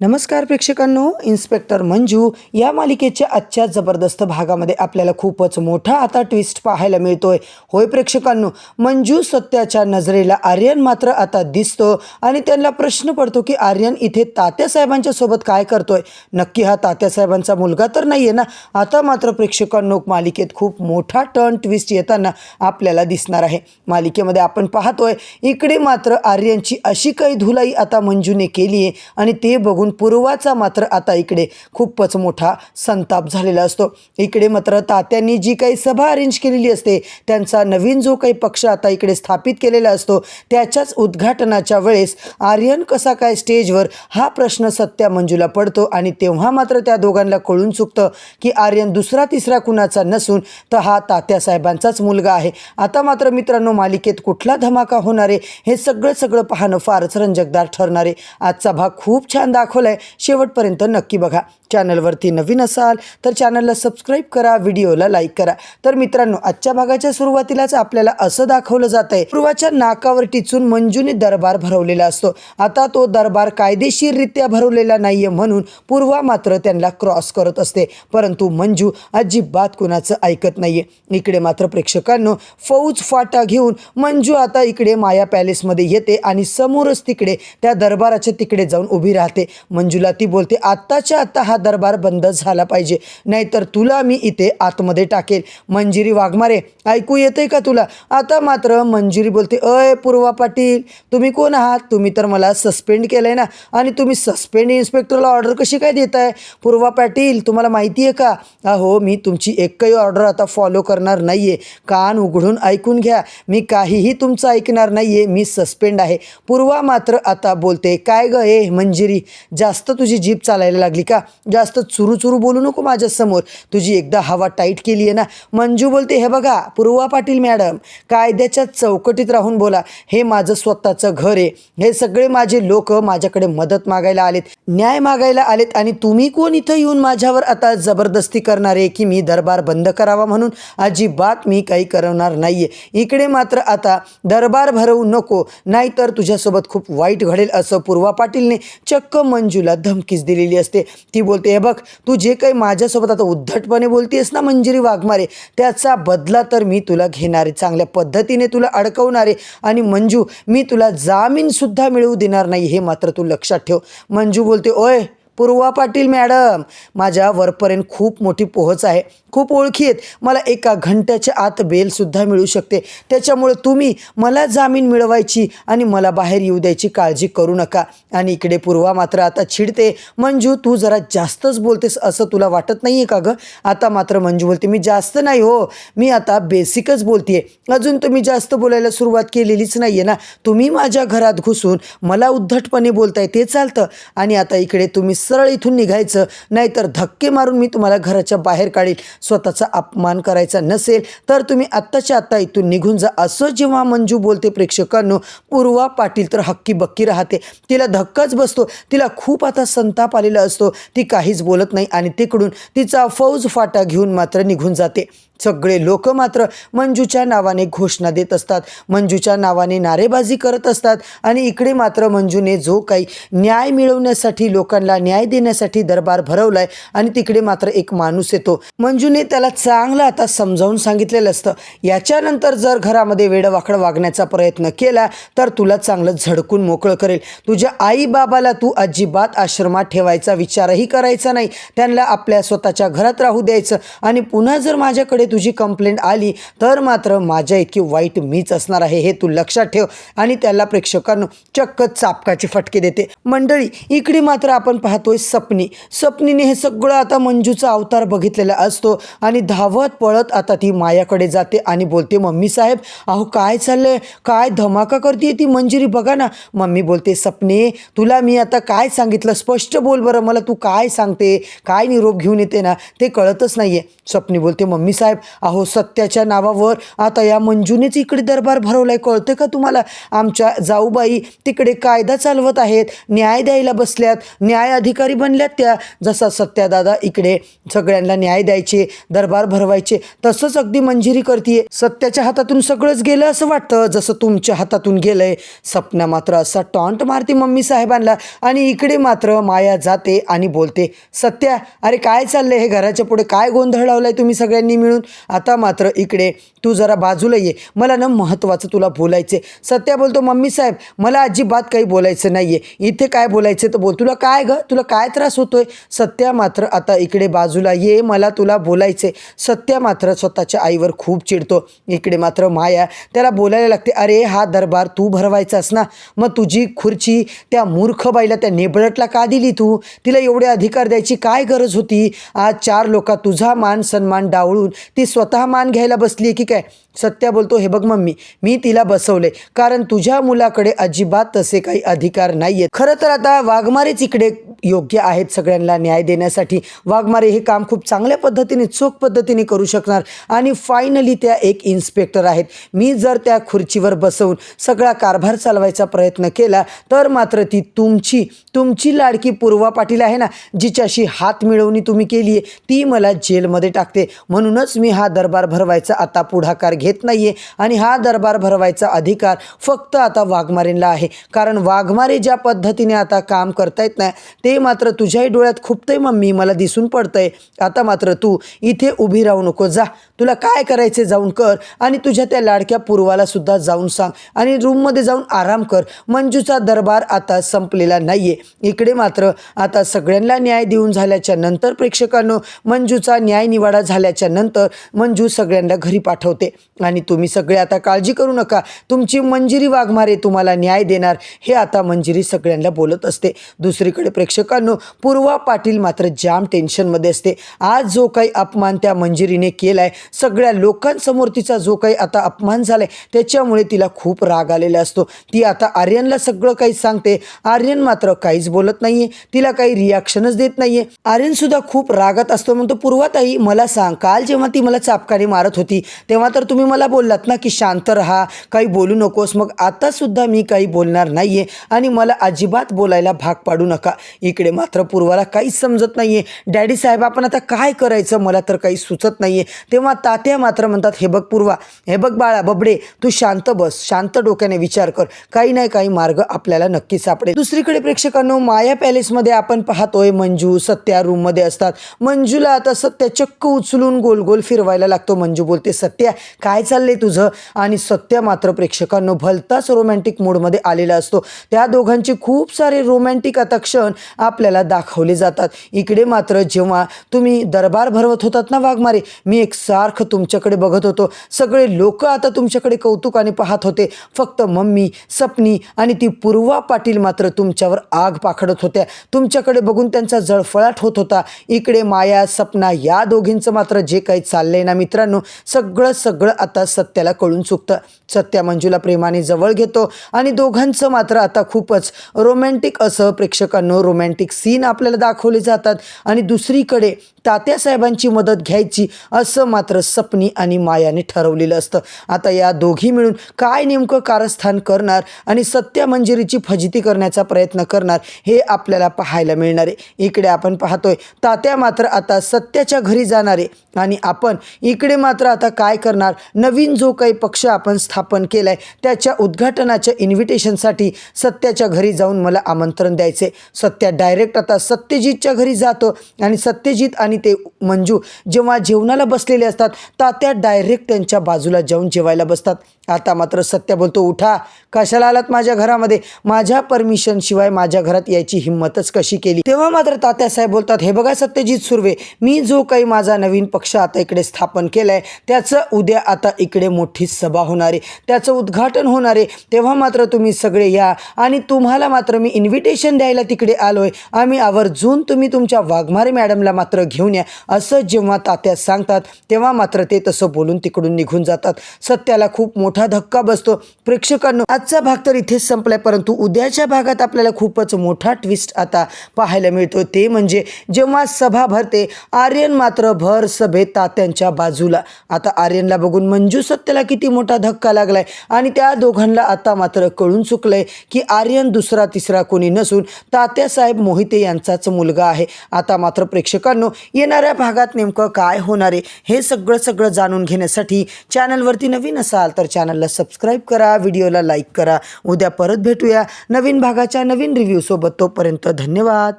नमस्कार प्रेक्षकांनो, इन्स्पेक्टर मंजू या मालिकेच्या आजच्या जबरदस्त भागामध्ये आपल्याला खूपच मोठा आता ट्विस्ट पाहायला मिळतोय. होय प्रेक्षकांनो, मंजू सत्याच्या नजरेला आर्यन मात्र आता दिसतो आणि त्यांना प्रश्न पडतो की आर्यन इथे तात्यासाहेबांच्या सोबत काय करतोय. नक्की हा तात्यासाहेबांचा मुलगा तर नाहीये ना. आता मात्र प्रेक्षकांनो, मालिकेत खूप मोठा टर्न ट्विस्ट येताना आपल्याला दिसणार आहे. मालिकेमध्ये आपण पाहतोय इकडे मात्र आर्यनची अशी काही धुलाई आता मंजूने केली आहे आणि ते बघून पूर्वाचा मात्र आता इकडे खूपच मोठा संताप झालेला असतो. इकडे मात्र तात्यांनी जी काही सभा अरेंज केलेली असते, त्यांचा नवीन जो काही पक्ष आता इकडे स्थापित केलेला असतो, त्याच्याच उद्घाटनाच्या वेळेस आर्यन कसा काय स्टेजवर, हा प्रश्न सत्या मंजूला पडतो आणि तेव्हा मात्र त्या दोघांना कळून चुकतं की आर्यन दुसरा तिसरा कुणाचा नसून तर हा तात्यासाहेबांचाच मुलगा आहे. आता मात्र मित्रांनो, मालिकेत कुठला धमाका होणार आहे हे सगळं पाहणं फारच रंजकदार ठरणार आहे. आजचा भाग खूप छान दाखवलाय, शेवटपर्यंत नक्की बघा. चॅनलवरती नवीन असाल तर चॅनलला सबस्क्राईब करा, व्हिडिओला लाईक करा. तर मित्रांनो, आजच्या भागाच्या सुरुवातीलाच आपल्याला असं दाखवलं जात आहे, पूर्वाच्या नाकावर टिचून मंजूने दरबार भरवलेला असतो. आता तो दरबार कायदेशीररित्या भरवलेला नाहीये म्हणून पूर्वा मात्र त्यांना क्रॉस करत असते, परंतु मंजू अजिबात कुणाचं ऐकत नाहीये. इकडे मात्र प्रेक्षकांनो, फौज फाटा घेऊन मंजू आता इकडे माया पॅलेसमध्ये येते आणि समोरच तिकडे त्या दरबाराच्या तिकडे जाऊन उभी राहते. मंजूला ती बोलते, आत्ताच्या आत्ता हा दरबार बंद झाला पाहिजे, नाहीतर तुला मी इथे आतमध्ये टाकेल. मंजिरी वाघमारे, ऐकू येते का तुला? आता मात्र मंजिरी बोलते, अय पूर्वा पाटील, तुम्ही कोण आहात? तुम्ही तर मला सस्पेंड केलंय ना, आणि तुम्ही सस्पेंड इन्स्पेक्टरला ऑर्डर कशी काय देताय? पूर्वा पाटील, तुम्हाला माहिती आहे का? अहो, मी तुमची एकही ऑर्डर आता फॉलो करणार नाहीये. कान उघडून ऐकून घ्या, मी काहीही तुमचं ऐकणार नाहीये. मी सस्पेंड आहे. पूर्वा मात्र आता बोलते, काय ग ए मंजिरी, जास्त तुझी जीभ चालायला लागली का? जास्त चुरू बोलू नको माझ्यासमोर. तुझी एकदा हवा टाईट केली आहे ना. मंजू बोलते, हे बघा पूर्वा पाटील मॅडम, कायद्याच्या चौकटीत राहून बोला. हे माझं स्वतःचं घर आहे. हे सगळे माझे लोक माझ्याकडे मदत मागायला आलेत, न्याय मागायला आलेत, आणि तुम्ही कोण इथं येऊन माझ्यावर आता जबरदस्ती करणार आहे की मी दरबार बंद करावा म्हणून? अजिबात मी काही करणार नाहीये. इकडे मात्र आता दरबार भरवू नको, नाहीतर तुझ्यासोबत खूप वाईट घडेल, असं पूर्वा पाटीलने चक्क मंजूला धमकीच दिलेली असते. ती बोलते, हे बघ, तू जे काही माझ्यासोबत आता उद्धटपणे बोलतेस ना मंजिरी वाघमारे, त्याचा बदला तर मी तुला घेणारे, चांगल्या पद्धतीने तुला अडकवणारे, आणि मंजू, मी तुला जामीन सुद्धा मिळवू देणार नाही, हे मात्र तू लक्षात ठेव. मंजू बोलते, ओय पूर्वा पाटील मॅडम, माझ्या वरपर्यंत खूप मोठी पोहोच आहे, खूप ओळखी आहेत, मला एका घंट्याच्या आत बेलसुद्धा मिळू शकते. त्याच्यामुळे तुम्ही मला जामीन मिळवायची आणि मला बाहेर येऊ द्यायची काळजी करू नका. आणि इकडे पूर्वा मात्र आता चिडते, मंजू तू जरा जास्तच बोलतेस, असं तुला वाटत नाही आहे का गं? आता मात्र मंजू बोलते, मी जास्त नाही हो, मी आता बेसिकच बोलते. अजून तुम्ही जास्त बोलायला सुरुवात केलेलीच नाही आहे ना. तुम्ही माझ्या घरात घुसून मला उद्धटपणे बोलताय ते चालतं, आणि आता इकडे तुम्ही सरळ इथून निघायचं, नाहीतर धक्के मारून मी तुम्हाला घराच्या बाहेर काढील. स्वतःचा अपमान करायचा नसेल तर तुम्ही आत्ताच्या आत्ता इथून निघून जा. असं जेव्हा मंजू बोलते प्रेक्षकांनो, पूर्वा पाटील तर हक्की बक्की राहते. तिला धक्काच बसतो, तिला खूप आता संताप आलेला असतो. ती काहीच बोलत नाही आणि तिकडून तिचा फौज फाटा घेऊन मात्र निघून जाते. सगळे लोक मात्र मंजूच्या नावाने घोषणा देत असतात, मंजूच्या नावाने नारेबाजी करत असतात, आणि इकडे मात्र मंजूने जो काही न्याय मिळवण्यासाठी, लोकांना न्याय देण्यासाठी दरबार भरवलाय, आणि तिकडे मात्र एक माणूस येतो. मंजूने त्याला चांगलं आता समजावून सांगितलेलं असतं, याच्यानंतर जर घरामध्ये वेडवाकडं वागण्याचा प्रयत्न केला तर तुला चांगलं झडकून मोकळं करेल. तुझ्या आई बाबाला तू अजिबात आश्रमात ठेवायचा विचारही करायचा नाही, त्यांना आपल्या स्वतःच्या घरात राहू द्यायचं, आणि पुन्हा जर माझ्याकडे तुझी कंप्लेंट आली तर मात्र माझ्या इतकी वाईट मीच असणार आहे, हे तू लक्षात ठेव. आणि त्याला प्रेक्षकांनो चक्क चापकाचे फटके देते. मंडळी, इकडे मात्र आपण पाहतोय सपनीने हे सगळं आता मंजूचा अवतार बघितलेला असतो, आणि धावत पळत आता ती मायाकडे जाते आणि बोलते, मम्मी साहेब, अहो काय चाललंय, काय धमाका करते ती मंजिरी, बघा ना. मम्मी बोलते, सपने, तुला मी आता काय सांगितलं, स्पष्ट बोल बरं, मला तू काय सांगते, काय निरोप घेऊन येते ना, ते कळतच नाहीये. सपनी बोलते, मम्मी साहेब, अहो सत्याच्या नावावर आता या मंजूनेच इकडे दरबार भरवलाय, कळते का तुम्हाला? आमच्या जाऊबाई तिकडे कायदा चालवत आहेत, न्याय द्यायला बसल्यात, न्याय अधिकारी बनल्यात त्या. जसा सत्यादादा इकडे सगळ्यांना न्याय द्यायचे, दरबार भरवायचे, तसंच अगदी मंजिरी करतीये. सत्याच्या हातातून सगळंच गेलं असं वाटतं, जसं तुमच्या हातातून गेलंय. सपना मात्र असा टॉन्ट मारते मम्मी साहेबांना आणि इकडे मात्र माया जाते आणि बोलते, सत्या अरे काय चाललंय हे, घराच्या पुढे काय गोंधळ लावलाय तुम्ही सगळ्यांनी मिळून? आता मात्र इकडे तू जरा बाजूला ये, मला ना महत्त्वाचं तुला बोलायचे. सत्या बोलतो, मम्मी साहेब मला अजिबात काही बोलायचं नाहीये, इथे काय बोलायचं तर बोल. तुला काय ग, तुला काय त्रास होतोय? सत्या मात्र आता इकडे बाजूला ये, मला तुला बोलायचे. सत्या मात्र स्वतःच्या आईवर खूप चिडतो. इकडे मात्र माया त्याला बोलायला लागते, अरे हा दरबार तू भरवायचास ना, मग तुझी खुर्ची त्या मूर्ख बाईला, त्या नेबळटला का दिली तू? तिला एवढे अधिकार द्यायची काय गरज होती? आज 4 लोक तुझा मान सन्मान डावळून ती स्वतः मान घ्यायला बसली की काय? सत्या बोलतो, हे बघ मम्मी, मी तिला बसवले कारण तुझ्या मुलाकडे अजिबात तसे काही अधिकार नाही आहेत. खरं तर आता वाघमारेच इकडे योग्य आहेत सगळ्यांना न्याय देण्यासाठी. वाघमारे हे काम खूप चांगल्या पद्धतीने, चोख पद्धतीने करू शकणार आणि फायनली त्या एक इन्स्पेक्टर आहेत. मी जर त्या खुर्चीवर बसवून सगळा कारभार चालवायचा प्रयत्न केला तर मात्र ती तुमची लाडकी पूर्वा पाटील आहे ना, जिच्याशी हात मिळवणी तुम्ही केली आहे, ती मला जेलमध्ये टाकते. म्हणूनच मी हा दरबार भरवायचा आता पुढाकार घेत नाहीये आणि हा दरबार भरवायचा अधिकार फक्त आता वाघमारेंना आहे. कारण वाघमारे ज्या पद्धतीने आता काम करतायत ना, ते मात्र तुझ्याही डोळ्यात खुपतंय मम्मी, मला दिसून पडतंय. आता मात्र तू इथे उभी राहू नको, जा तुला काय करायचे जाऊन कर आणि तुझ्या त्या लाडक्या पूर्वाला सुद्धा जाऊन सांग आणि रूममध्ये जाऊन आराम कर. मंजूचा दरबार आता संपलेला नाहीये. इकडे मात्र आता सगळ्यांना न्याय देऊन झाल्याच्या नंतर प्रेक्षकांनो, मंजूचा न्याय निवाडा झाल्याच्या नंतर मंजू सगळ्यांना घरी पाठवते आणि तुम्ही सगळे आता काळजी करू नका, तुमची मंजिरी वाघमारे तुम्हाला न्याय देणार, हे आता मंजिरी सगळ्यांना बोलत असते. दुसरीकडे प्रेक्षकांनो, पूर्वा पाटील मात्र जाम टेन्शनमध्ये असते. आज जो काही अपमान त्या मंजिरीने केलाय, सगळ्या लोकांसमोर तिचा जो काही आता अपमान झालाय, त्याच्यामुळे तिला खूप राग आलेला असतो. ती आता आर्यनला सगळं काही सांगते. आर्यन मात्र काहीच बोलत नाहीये, तिला काही रिॲक्शनच देत नाहीये. आर्यन सुद्धा खूप रागात असतो. म्हणतो, पूर्वाताई मला सांग, काल जेव्हा ती मला चापकाने मारत होती तेव्हा तर तुम्ही मला बोललात ना की शांत राहा, काही बोलू नकोस, मग आता सुद्धा मी काही बोलणार नाहीये आणि मला अजिबात बोलायला भाग पाडू नका. इकडे मात्र पूर्वाला काहीच समजत नाहीये. डॅडी साहेब आपण आता काय करायचं, मला तर काही सुचत नाहीये. तेव्हा तात्या मात्र म्हणतात, हे बघ पूर्वा, हे बघ बाळा बबडे, तू शांत बस, शांत डोक्याने विचार कर, काही नाही काही मार्ग आपल्याला नक्की सापडेल. दुसरीकडे प्रेक्षकांनो, माया पॅलेसमध्ये आपण पाहतोय मंजू सत्या रूममध्ये असतात. मंजूला आता सत्या चक्क उचलून गोल गोल फिरवायला लागतो. मंजू बोलते, सत्या काय चाललंय तुझं? आणि सत्या मात्र प्रेक्षकांनो भलताच रोमॅन्टिक मूडमध्ये आलेला असतो. त्या दोघांचे खूप सारे रोमॅन्टिक आता क्षण आपल्याला दाखवले जातात. इकडे मात्र जेव्हा तुम्ही दरबार भरवत होतात ना वाघमारे, मी एक सारखं तुमच्याकडे बघत होतो. सगळे लोक आता तुमच्याकडे कौतुकाने पाहत होते. फक्त मम्मी, सपनी आणि ती पूर्वा पाटील मात्र तुमच्यावर आग पाखडत होत्या. तुमच्याकडे बघून त्यांचा जळफळाट होत होता. इकडे माया, सपना या दोघींचं मात्र जे काही चाललंय ना मित्रांनो, सगळं आता सत्याला कळून चुकतं. सत्या मंजूला प्रेमाने जवळ घेतो आणि दोघांचं मात्र आता खूपच रोमॅन्टिक असं प्रेक्षकांनो रोमॅन्टिक सीन आपल्याला दाखवले जातात. आणि दुसरीकडे तात्यासाहेबांची मदत घ्यायची असं मात्र सपनी आणि मायाने ठरवलेलं असतं. आता या दोघी मिळून काय नेमकं कारस्थान करणार आणि सत्या मंजिरीची फजिती करण्याचा प्रयत्न करणार, हे आपल्याला पाहायला मिळणार आहे. इकडे आपण पाहतोय तात्या मात्र आता सत्याच्या घरी जाणारे आणि आपण इकडे मात्र आता काय करणार, नवीन जो काही पक्ष आपण स्थापन केलाय त्याच्या उद्घाटनाच्या इन्व्हिटेशनसाठी सत्याच्या घरी जाऊन मला आमंत्रण द्यायचे. सत्या डायरेक्ट आता सत्यजितच्या घरी जातो आणि सत्यजित आणि ते मंजू जेव्हा जेवणाला बसलेले असतात, तात्या डायरेक्ट त्यांच्या बाजूला जाऊन जेवायला बसतात. आता मात्र सत्या बोलतो, उठा, कशाला आलात माझ्या घरामध्ये, माझ्या परमिशन शिवाय माझ्या घरात यायची हिंमतच कशी केली? तेव्हा मात्र तात्यासाहेब बोलतात, हे बघा सत्यजित सुर्वे, मी जो काही माझा नवीन पक्ष आता इकडे स्थापन केलाय त्याचं उद्या आता इकडे मोठी सभा होणार आहे, त्याचं उद्घाटन होणार आहे. तेव्हा मात्र तुम्ही सगळे या आणि तुम्हाला मात्र मी इन्व्हिटेशन द्यायला तिकडे आलोय. आम्ही आवर्जून तुम्ही तुमच्या वाघमारे मॅडमला मात्र घेऊन या, असं जेव्हा तात्या सांगतात तेव्हा मात्र ते तसं बोलून तिकडून निघून जातात. सत्याला खूप मोठं मोठा धक्का बसतो. प्रेक्षकांनो, आजचा भाग तर इथेच संपलाय, परंतु उद्याच्या भागात आपल्याला खूपच मोठा ट्विस्ट आता पाहायला मिळतो. ते म्हणजे जेव्हा सभा भरते, आर्यन मात्र भर सभेत तात्यांच्या बाजूला. आता आर्यनला बघून मंजू सत्याला किती मोठा धक्का लागलाय आणि त्या दोघांना आता मात्र कळून चुकलंय की आर्यन दुसरा तिसरा कोणी नसून तात्यासाहेब मोहिते यांचाच मुलगा आहे. आता मात्र प्रेक्षकांनो, येणाऱ्या भागात नेमकं काय होणार आहे हे सगळं जाणून घेण्यासाठी चॅनलवरती नवीन असाल तर चॅनलला सबस्क्राईब करा, व्हिडिओला लाईक करा. उद्या परत भेटूया नवीन भागाच्या नवीन रिव्ह्यू सोबत. तोपर्यंत धन्यवाद.